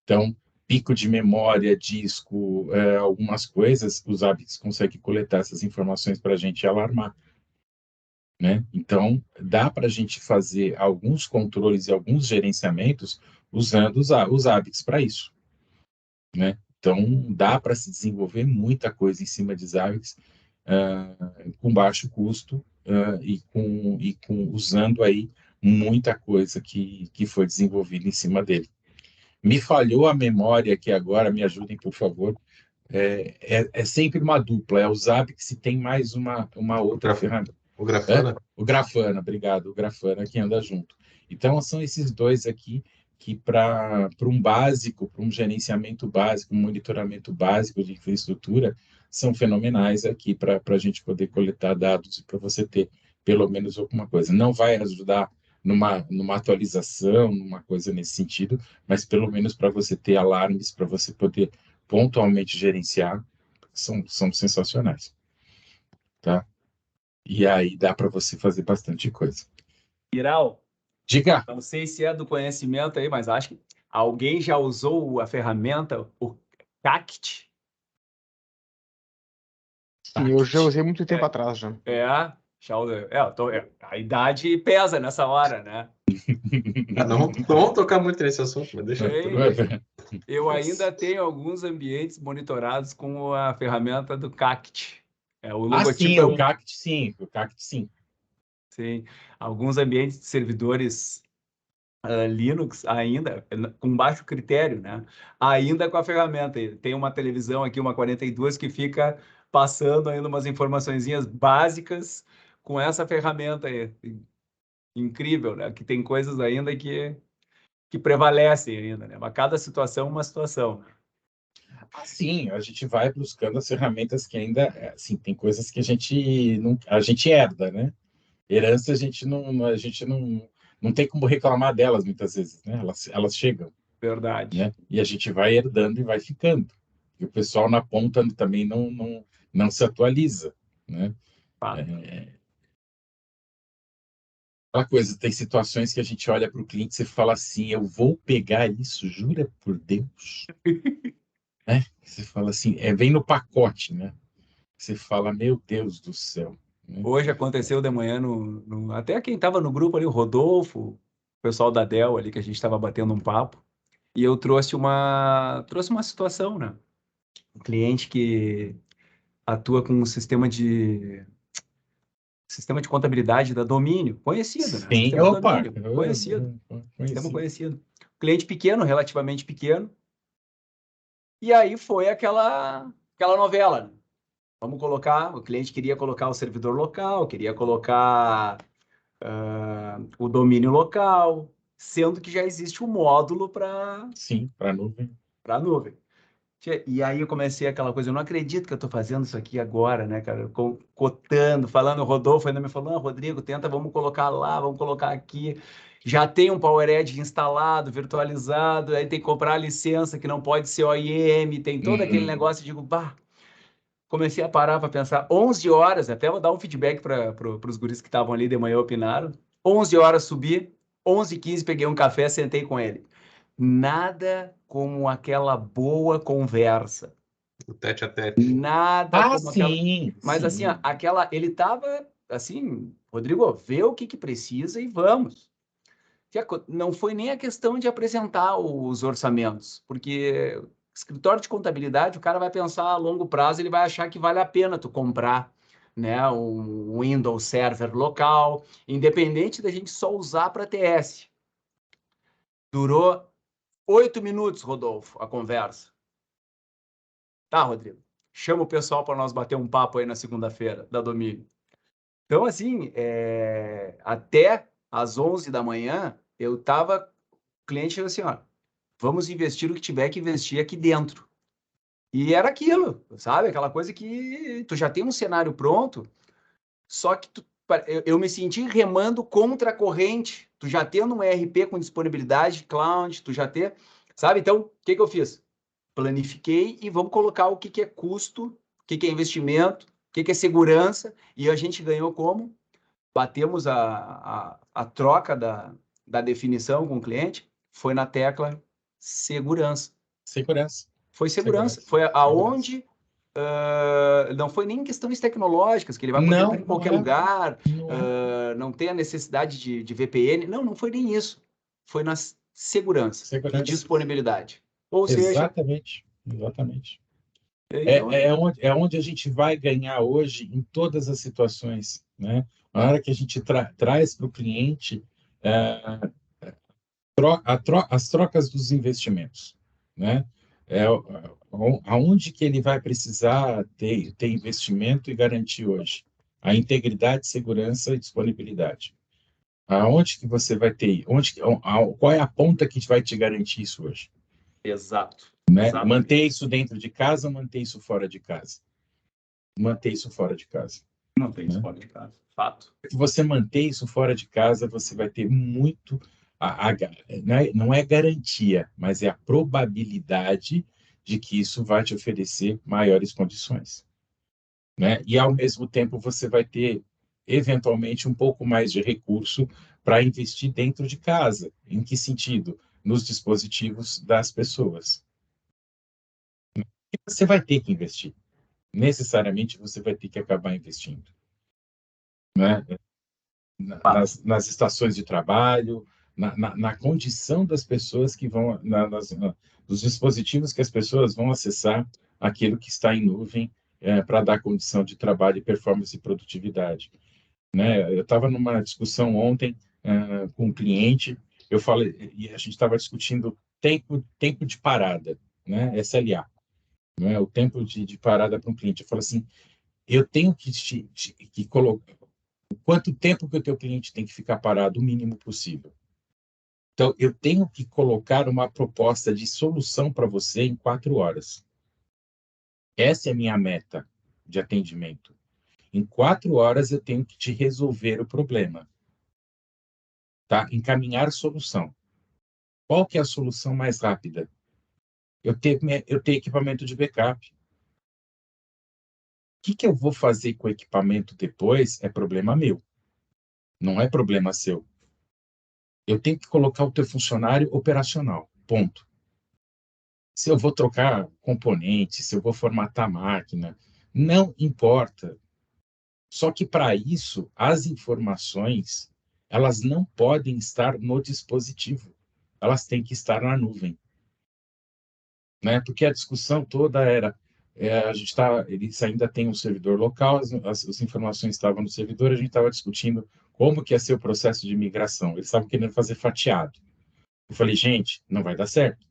Speaker 1: Então, pico de memória, disco, algumas coisas, os Zabbix conseguem coletar essas informações para a gente e alarmar, né? Então, dá para a gente fazer alguns controles e alguns gerenciamentos usando os Zabbix para isso, né? Então, dá para se desenvolver muita coisa em cima de Zabbix com baixo custo usando aí muita coisa que foi desenvolvida em cima dele. Me falhou a memória aqui agora, me ajudem, por favor. É sempre uma dupla, é o Zabbix se tem mais uma outra ferramenta.
Speaker 2: O Grafana?
Speaker 1: O Grafana, obrigado, o Grafana que anda junto. Então, são esses dois aqui que para um básico, para um gerenciamento básico, um monitoramento básico de infraestrutura, são fenomenais aqui para a gente poder coletar dados e para você ter pelo menos alguma coisa. Não vai ajudar numa atualização, numa coisa nesse sentido, mas pelo menos para você ter alarmes, para você poder pontualmente gerenciar, são sensacionais. Tá? E aí dá para você fazer bastante coisa.
Speaker 4: Iral,
Speaker 1: diga.
Speaker 4: Não sei se é do conhecimento aí, mas acho que alguém já usou a ferramenta, o CACT?
Speaker 3: Sim, eu já usei muito tempo atrás já.
Speaker 4: A idade pesa nessa hora, né?
Speaker 2: Não vamos tocar muito nesse assunto, mas deixa
Speaker 4: eu ainda tenho alguns ambientes monitorados com a ferramenta do CACT.
Speaker 1: O logotipo o CACT sim, o CACT sim.
Speaker 4: Sim, alguns ambientes de servidores Linux ainda, com baixo critério, né? Ainda com a ferramenta. Tem uma televisão aqui, uma 42, que fica passando ainda umas informaçõezinhas básicas com essa ferramenta aí. Incrível, né? Que tem coisas ainda que prevalecem ainda, né? Mas cada situação é uma situação.
Speaker 1: Assim, a gente vai buscando as ferramentas que ainda, assim, tem coisas que a gente não, a gente herda, né? Herança a gente não tem como reclamar delas muitas vezes, né? Elas chegam,
Speaker 4: Verdade.
Speaker 1: né? E a gente vai herdando e vai ficando. E o pessoal na ponta também não se atualiza, né?
Speaker 4: Fato.
Speaker 1: Aquela coisa, tem situações que a gente olha para o cliente e fala assim, eu vou pegar isso, jura por Deus? Né? Você fala assim, vem no pacote, né? Você fala, meu Deus do céu. Né?
Speaker 4: Hoje aconteceu de manhã até quem estava no grupo ali, o Rodolfo, o pessoal da Dell ali, que a gente estava batendo um papo, e eu trouxe uma situação, né? Um cliente que atua com um sistema de contabilidade da Domínio, conhecido, né?
Speaker 1: Sim,
Speaker 4: Sistema
Speaker 1: opa,
Speaker 4: Domínio, conhecido.
Speaker 1: eu
Speaker 4: Sistema
Speaker 1: conheci.
Speaker 4: conhecido. Cliente pequeno, relativamente pequeno. E aí foi aquela novela, né? Vamos colocar, o cliente queria colocar o servidor local, queria colocar o domínio local, sendo que já existe um módulo para
Speaker 1: Sim, para a nuvem.
Speaker 4: a nuvem. E aí eu comecei aquela coisa, eu não acredito que eu estou fazendo isso aqui agora, né, cara? Cotando, falando, o Rodolfo ainda me falou, não, Rodrigo, tenta, vamos colocar lá, vamos colocar aqui. Já tem um PowerEdge instalado, virtualizado, aí tem que comprar a licença, que não pode ser OIM, tem todo aquele negócio, eu digo, bah, comecei a parar para pensar, 11 horas, até vou dar um feedback para os guris que estavam ali de manhã opinaram, 11 horas subi, 11h15 peguei um café, sentei com ele. Nada como aquela boa conversa.
Speaker 2: O tete a tete.
Speaker 4: Nada
Speaker 1: Ah,
Speaker 4: como aquela.
Speaker 1: sim,
Speaker 4: Mas assim,
Speaker 1: sim.
Speaker 4: ele tava assim, Rodrigo, vê o que precisa e vamos. Não foi nem a questão de apresentar os orçamentos, porque escritório de contabilidade, o cara vai pensar a longo prazo, ele vai achar que vale a pena tu comprar, né, um Windows Server local, independente da gente só usar para TS. Durou 8 minutos, Rodolfo, a conversa. Tá, Rodrigo? Chama o pessoal para nós bater um papo aí na segunda-feira, da Domínio. Então, assim, até às 11 da manhã, eu tava, o cliente falou assim, ó, vamos investir o que tiver que investir aqui dentro. E era aquilo, sabe? Aquela coisa que tu já tem um cenário pronto, só que eu me senti remando contra a corrente. Tu já tendo um ERP com disponibilidade cloud, tu já ter, sabe? Então, o que eu fiz? Planifiquei e vamos colocar o que é custo, o que é investimento, o que é segurança, e a gente ganhou como? Batemos a troca da definição com o cliente, foi na tecla segurança.
Speaker 1: Segurança.
Speaker 4: Foi segurança.
Speaker 1: Segurança.
Speaker 4: Foi
Speaker 1: Segurança.
Speaker 4: aonde não foi nem questões tecnológicas, que ele vai poder estar
Speaker 1: Não,
Speaker 4: em
Speaker 1: não
Speaker 4: qualquer
Speaker 1: é.
Speaker 4: lugar,
Speaker 1: Não é.
Speaker 4: não tem a necessidade de VPN. Não, não foi nem isso. Foi na segurança e
Speaker 1: Segurança.
Speaker 4: disponibilidade. Ou seja,
Speaker 1: Exatamente. Exatamente.
Speaker 4: então,
Speaker 1: É onde a gente vai ganhar hoje em todas as situações, né? Na hora que a gente traz para o cliente as trocas dos investimentos, né? Aonde que ele vai precisar ter investimento e garantir hoje? A integridade, segurança e disponibilidade. Aonde que você vai ter? Qual é a ponta que vai te garantir isso hoje?
Speaker 4: exato.
Speaker 1: Né?
Speaker 4: Exatamente.
Speaker 1: Manter isso dentro de casa, manter isso fora de casa. Manter isso fora de casa.
Speaker 4: Não tem
Speaker 1: Né?
Speaker 4: fora de casa. Fato.
Speaker 1: Se você manter isso fora de casa, você vai ter muito. Não é garantia, mas é a probabilidade de que isso vai te oferecer maiores condições. Né? E, ao mesmo tempo, você vai ter, eventualmente, um pouco mais de recurso para investir dentro de casa. Em que sentido? Nos dispositivos das pessoas. E você vai ter que investir. Necessariamente, você vai ter que acabar investindo. Né? Nas estações de trabalho, na condição das pessoas que vão, dos dispositivos que as pessoas vão acessar aquilo que está em nuvem para dar condição de trabalho, performance e produtividade. Né? Eu estava numa discussão ontem com um cliente, eu falei, e a gente estava discutindo tempo de parada, né? SLA, né? O tempo de parada para um cliente. Eu falo assim, eu tenho que colocar Quanto tempo que o teu cliente tem que ficar parado? O mínimo possível. Então, eu tenho que colocar uma proposta de solução para você em 4 horas. Essa é a minha meta de atendimento. Em 4 horas, eu tenho que te resolver o problema. Tá? Encaminhar solução. Qual que é a solução mais rápida? Eu ter equipamento de backup. O que eu vou fazer com o equipamento depois é problema meu. Não é problema seu. Eu tenho que colocar o teu funcionário operacional. Ponto. Se eu vou trocar componente, se eu vou formatar a máquina, não importa. Só que para isso, as informações, elas não podem estar no dispositivo. Elas têm que estar na nuvem. Né? Porque a discussão toda era, a gente eles ainda tem um servidor local, as informações estavam no servidor, a gente estava discutindo como que ia ser o processo de migração. Eles estavam querendo fazer fatiado. Eu falei, gente, não vai dar certo.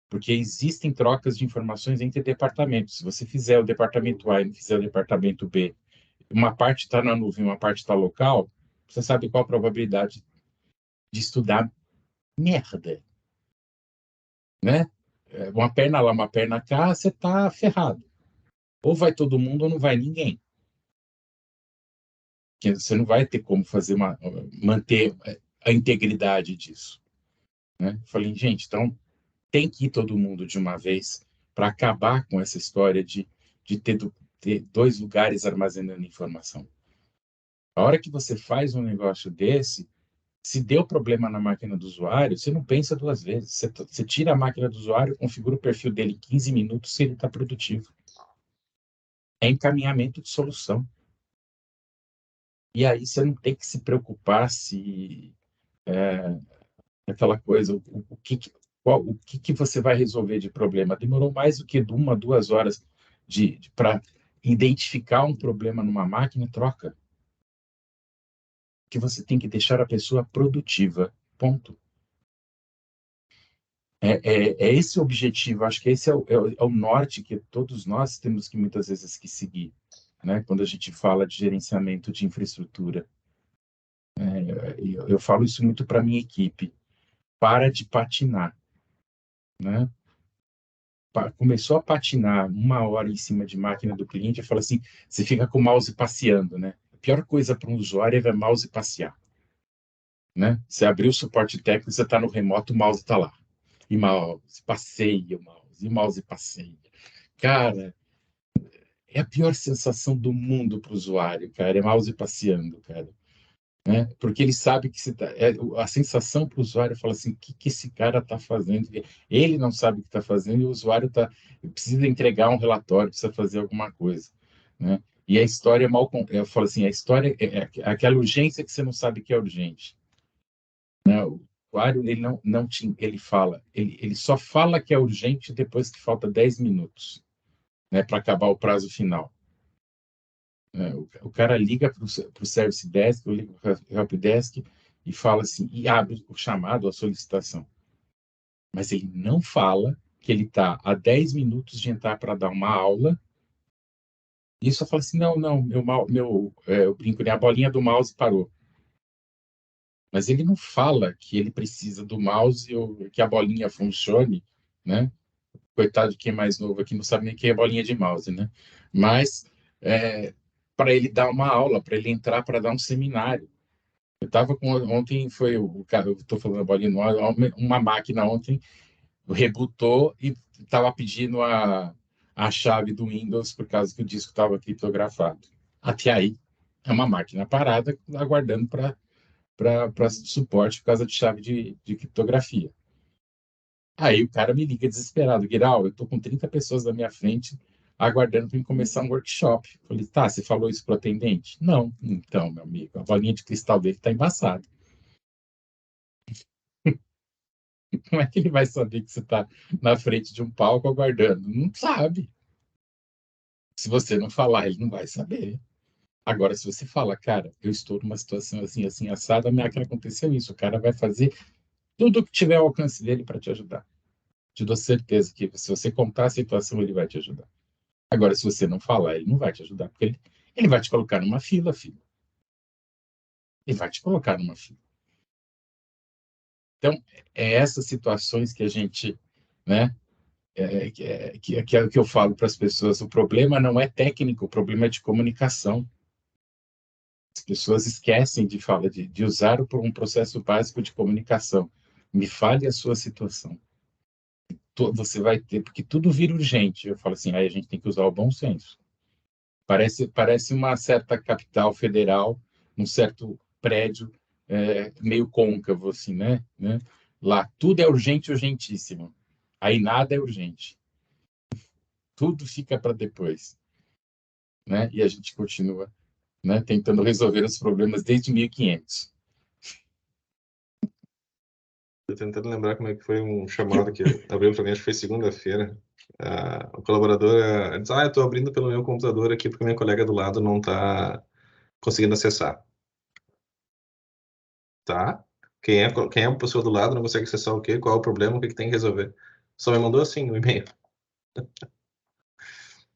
Speaker 1: Porque existem trocas de informações entre departamentos. Se você fizer o departamento A e não fizer o departamento B, uma parte está na nuvem, uma parte está local, você sabe qual a probabilidade de estudar merda, né? Uma perna lá, uma perna cá, você está ferrado. Ou vai todo mundo ou não vai ninguém. Porque você não vai ter como manter a integridade disso. Né? Falei, gente, então tem que ir todo mundo de uma vez para acabar com essa história de ter 2 lugares armazenando informação. A hora que você faz um negócio desse, se deu problema na máquina do usuário, você não pensa 2 vezes. Você tira a máquina do usuário, configura o perfil dele em 15 minutos se ele está produtivo. É encaminhamento de solução. E aí você não tem que se preocupar se aquela coisa, o que você vai resolver de problema. Demorou mais do que 1, 2 horas para identificar um problema numa máquina, troca. Que você tem que deixar a pessoa produtiva. Ponto. É esse o objetivo. Acho que esse é o norte que todos nós temos que muitas vezes que seguir, né? Quando a gente fala de gerenciamento de infraestrutura. Eu falo isso muito para a minha equipe. Para de patinar, né? Começou a patinar 1 hora em cima de máquina do cliente, eu falo assim, você fica com o mouse passeando, né? A pior coisa para um usuário é ver mouse passear, né? Você abriu o suporte técnico, você está no remoto, o mouse está lá. E mouse, passeia o mouse, e mouse passeia. Cara, é a pior sensação do mundo para o usuário, cara, é mouse passeando, cara. Né? Porque ele sabe que a sensação para o usuário fala assim, o que esse cara está fazendo? Ele não sabe o que está fazendo e o usuário precisa entregar um relatório, precisa fazer alguma coisa. Né? E a história é eu falo assim, a história é aquela urgência que você não sabe que é urgente. Né? O usuário, ele só fala que é urgente depois que falta 10 minutos, né, para acabar o prazo final. O cara liga para o Service Desk, ou liga para o Help Desk e fala assim, e abre o chamado, a solicitação. Mas ele não fala que ele está a 10 minutos de entrar para dar uma aula e só fala assim, não, eu brinco, né, a bolinha do mouse parou. Mas ele não fala que ele precisa do mouse ou que a bolinha funcione, né? Coitado de quem é mais novo aqui não sabe nem o que é bolinha de mouse, né? Mas para ele dar uma aula, para ele entrar para dar um seminário. Eu estava ontem, foi o cara, eu estou falando a bolinha, uma máquina ontem rebootou e estava pedindo a chave do Windows por causa que o disco estava criptografado. Até aí, é uma máquina parada aguardando para suporte por causa de chave de criptografia. Aí o cara me liga desesperado, Guiral, eu estou com 30 pessoas na minha frente aguardando para começar um workshop. Eu falei, tá, você falou isso para o atendente? Não. Então, meu amigo, a bolinha de cristal dele está embaçada. Como é que ele vai saber que você está na frente de um palco aguardando? Não sabe. Se você não falar, ele não vai saber. Agora, se você fala, cara, eu estou numa situação assim, assim, assada, a máquina aconteceu isso, o cara vai fazer tudo o que tiver ao alcance dele para te ajudar. Te dou certeza que se você contar a situação, ele vai te ajudar. Agora, se você não falar, ele não vai te ajudar, porque ele vai te colocar numa fila, filho. e vai te colocar numa fila. Então, é essas situações que a gente, né, que eu falo para as pessoas, o problema não é técnico, o problema é de comunicação. As pessoas esquecem de usar um processo básico de comunicação. Me fale a sua situação. Você vai ter, porque tudo vira urgente. Eu falo assim, aí a gente tem que usar o bom senso. Parece uma certa capital federal, um certo prédio meio côncavo, assim, né? Lá tudo é urgente, urgentíssimo. Aí nada é urgente. Tudo fica para depois, né? E a gente continua, né, tentando resolver os problemas desde 1500.
Speaker 2: Tô tentando lembrar como é que foi um chamado que abriu para mim, acho que foi segunda-feira. O colaborador diz, eu estou abrindo pelo meu computador aqui porque minha colega do lado não está conseguindo acessar. Tá? Quem é a pessoa do lado, não consegue acessar o quê? Qual é o problema? O que tem que resolver? Só me mandou assim, um e-mail.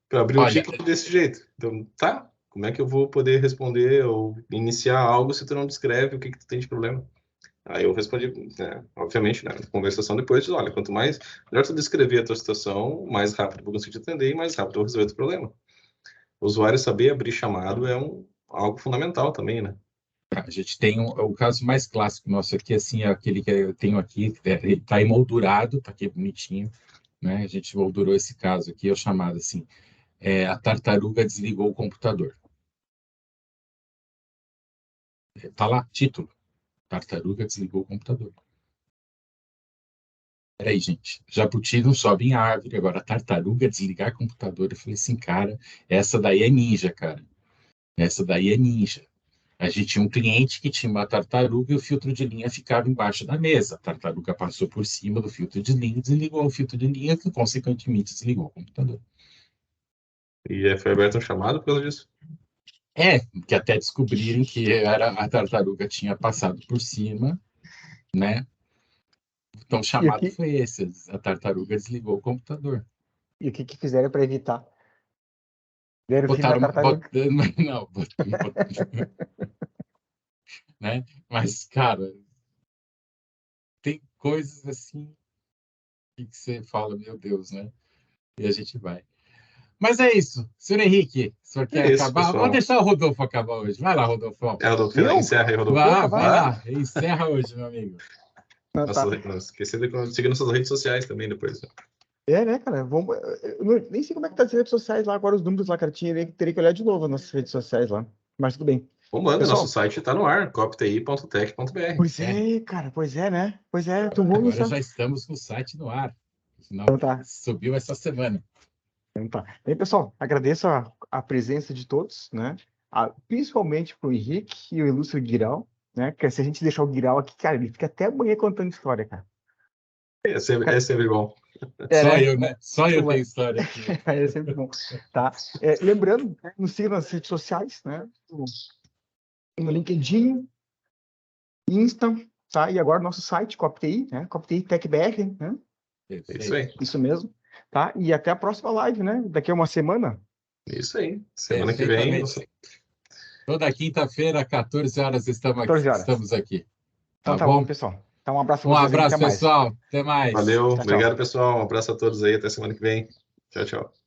Speaker 2: Para abrir um
Speaker 1: Olha,
Speaker 2: ticket desse jeito. Então, tá? Como é que eu vou poder responder ou iniciar algo se tu não descreve o que tu tem de problema? Aí eu respondi, obviamente, na conversação depois, olha, quanto mais, melhor tu descrever a tua situação, mais rápido eu vou conseguir te atender e mais rápido eu vou resolver o teu problema. O usuário saber abrir chamado é algo fundamental também, né?
Speaker 1: a gente tem o caso mais clássico nosso aqui, assim, é aquele que eu tenho aqui, ele está emoldurado, está aqui bonitinho, né? A gente moldurou esse caso aqui, é o chamado assim, a tartaruga desligou o computador. Está lá, título, tartaruga desligou o computador. Peraí, gente, jabuti não sobe em árvore, agora tartaruga desligar computador. Eu falei assim, cara, essa daí é ninja, cara. Essa daí é ninja. A gente tinha um cliente que tinha uma tartaruga e o filtro de linha ficava embaixo da mesa. A tartaruga passou por cima do filtro de linha, desligou o filtro de linha, que consequentemente desligou o computador.
Speaker 2: E foi aberto um chamado por causa disso?
Speaker 1: Que até descobrirem que a tartaruga tinha passado por cima, né? Então o
Speaker 3: E
Speaker 1: chamado
Speaker 3: aqui,
Speaker 1: foi esse, a tartaruga desligou o computador.
Speaker 3: e o que fizeram para evitar? Deram fim na
Speaker 1: Botaram,
Speaker 3: tartaruga.
Speaker 1: não, né? Mas, cara, tem coisas assim que você fala, meu Deus, né? E a gente vai. Mas é isso. Senhor Henrique, o senhor quer
Speaker 2: É isso,
Speaker 1: acabar? Vou
Speaker 2: pessoal.
Speaker 1: deixar o Rodolfo acabar hoje. Vai lá, Rodolfo.
Speaker 2: Rodolfo,
Speaker 3: Eu?
Speaker 2: encerra aí, Rodolfo.
Speaker 3: Eu
Speaker 1: Vai
Speaker 3: acabar?
Speaker 1: lá. Encerra hoje, meu amigo.
Speaker 3: Não, tá.
Speaker 2: Não esqueça de seguir nossas redes sociais também depois.
Speaker 3: Né, cara? Nem sei como é que tá as redes sociais lá, agora os números lá, cara. Teria que olhar de novo as nossas redes sociais lá. Mas tudo bem.
Speaker 2: Comanda,
Speaker 3: Pessoal,
Speaker 2: nosso site está no ar, copti.tech.br.
Speaker 3: pois é, cara. Pois é, né? Pois é. Então vamos
Speaker 1: Agora
Speaker 3: iniciar.
Speaker 1: já estamos com o site no ar. Afinal,
Speaker 3: Então tá.
Speaker 1: subiu essa semana.
Speaker 3: Então tá. Bem, pessoal, agradeço a presença de todos, né? Principalmente pro Henrique e o ilustre Guiral, né? Que se a gente deixar o Guiral aqui, cara, ele fica até amanhã contando história, cara.
Speaker 2: É sempre bom.
Speaker 1: Só
Speaker 3: né?
Speaker 1: eu, né? Só eu
Speaker 3: Mas-
Speaker 1: tenho história aqui.
Speaker 3: É sempre bom, tá? Lembrando, né, nos siga nas redes sociais, né? No LinkedIn, Insta, tá? E agora nosso site, CopTI, né? CopTI Tech BR, né?
Speaker 2: Isso aí.
Speaker 3: Isso mesmo, tá? E até a próxima live, né? Daqui a uma semana.
Speaker 2: Isso aí. Semana que vem.
Speaker 1: Perfeitamente. Toda quinta-feira, 14 horas,
Speaker 3: 14 horas.
Speaker 1: estamos aqui.
Speaker 3: Então tá bom, pessoal. Então um abraço pra
Speaker 1: Um
Speaker 3: vocês aí,
Speaker 1: abraço,
Speaker 3: até mais.
Speaker 1: pessoal. Até mais.
Speaker 2: Valeu.
Speaker 3: Tchau, tchau.
Speaker 2: Obrigado, pessoal. Um abraço a todos aí. Até semana que vem. Tchau, tchau.